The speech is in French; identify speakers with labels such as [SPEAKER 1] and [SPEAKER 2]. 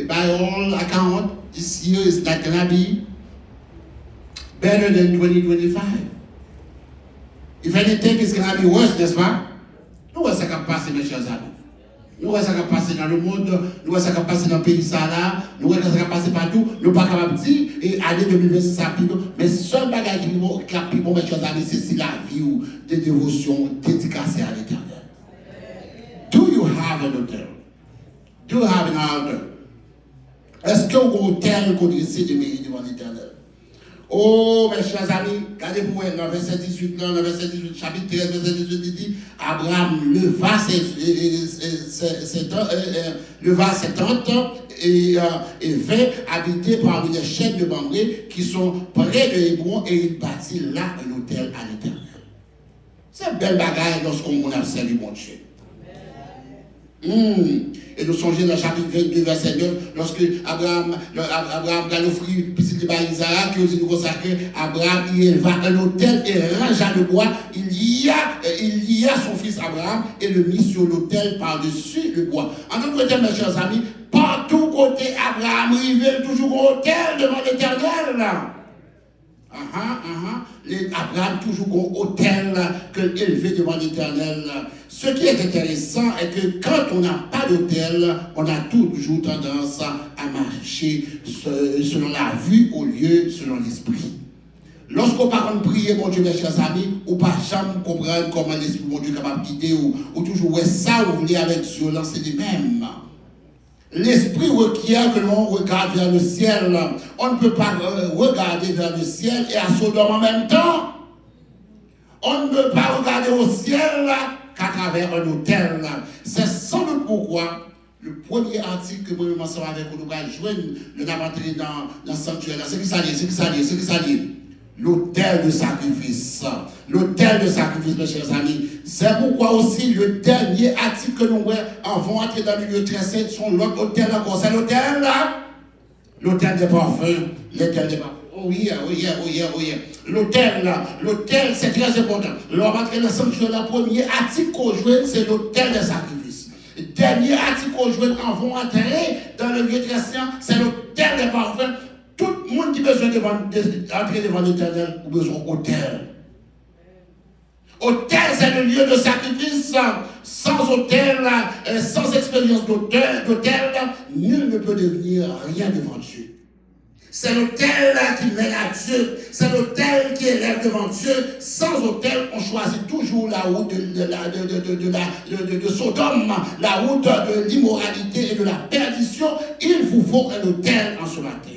[SPEAKER 1] by all account, this year is not going to be better than 2025. If anything, it's going to be worse, n'est-ce pas? Nous voyons ça qui passe, mes chers amis. Nous voyons ça qui passe dans le monde, nous voyons ça qui passe dans le pays ça là, nous voyons ça qui passe partout. Nous ne sommes pas capables de dire, et année 2026, ça pire. Mais seul bagage qui est plus bon, mes chers amis, c'est la vie ou de dévotion dédicacée à l'Éternel. Do you have an altar? Do you have an altar? Est-ce que vous avez un hôtel qu'on essaie de mériter devant l'Éternel? Oh, mes chers amis, regardez-vous, dans verset 18, dans verset 18, chapitre 13, verset 18, il dit, Abraham leva ses tentes et vint habiter parmi les chaînes de Mamré qui sont près de Hébron et il bâtit là un hôtel à l'Éternel. C'est une belle bagaille lorsqu'on a servi mon Dieu. Et nous songeons dans le chapitre 22, verset 9, lorsque Abraham a offert petit débat Isaac, qui aussi nous consacré, Abraham y éleva un hôtel et rangea le bois. Il y a son fils Abraham et le mit sur l'hôtel par-dessus le bois. En d'autres termes, mes chers amis, partout côté Abraham rivait toujours un hôtel devant l'Éternel. Abraham toujours un hôtel qu'il élevait devant l'Éternel. Ce qui est intéressant est que quand on n'a pas d'hôtel, on a toujours tendance à marcher selon la vue au lieu selon l'esprit. Lorsqu'on parle de prier, mon Dieu, mes chers amis, ou pas jamais comprendre comment l'esprit, mon Dieu, est capable de guider, ou toujours ouais, ça, vous voulez avec violence, c'est les mêmes. L'esprit requiert que l'on regarde vers le ciel. On ne peut pas regarder vers le ciel et à Sodome en même temps. On ne peut pas regarder au ciel qu'à travers un hôtel. C'est sans doute pourquoi le premier article que nous mentionne avec nous va joindre le n'avantage dans le sanctuaire. C'est qui ça dit? L'autel de sacrifice. L'autel de sacrifice, mes chers amis. C'est pourquoi aussi le dernier article que nous voyons avant d'entrer dans le lieu très saint, sont l'autre hôtel encore. C'est l'hôtel là. L'hôtel des parfums. L'hôtel des parfums. Oh yeah. L'hôtel là. L'hôtel, c'est très important. Lorsqu'on va entrer dans le sanctuaire, le premier article qu'on joue, c'est l'hôtel des sacrifices. Le dernier article qu'on joue avant d'entrer dans le lieu très saint, c'est l'hôtel des parfums. Tout le monde qui a besoin d'entrer devant l'Éternel a besoin d'hôtel. Hôtel, c'est le lieu de sacrifice. Sans hôtel, sans expérience d'hôtel, nul ne peut devenir rien devant Dieu. C'est l'hôtel qui mène à Dieu. C'est l'hôtel qui élève devant Dieu. Sans hôtel, on choisit toujours la route de Sodome, la route de l'immoralité et de la perdition. Il vous faut un hôtel en ce matin.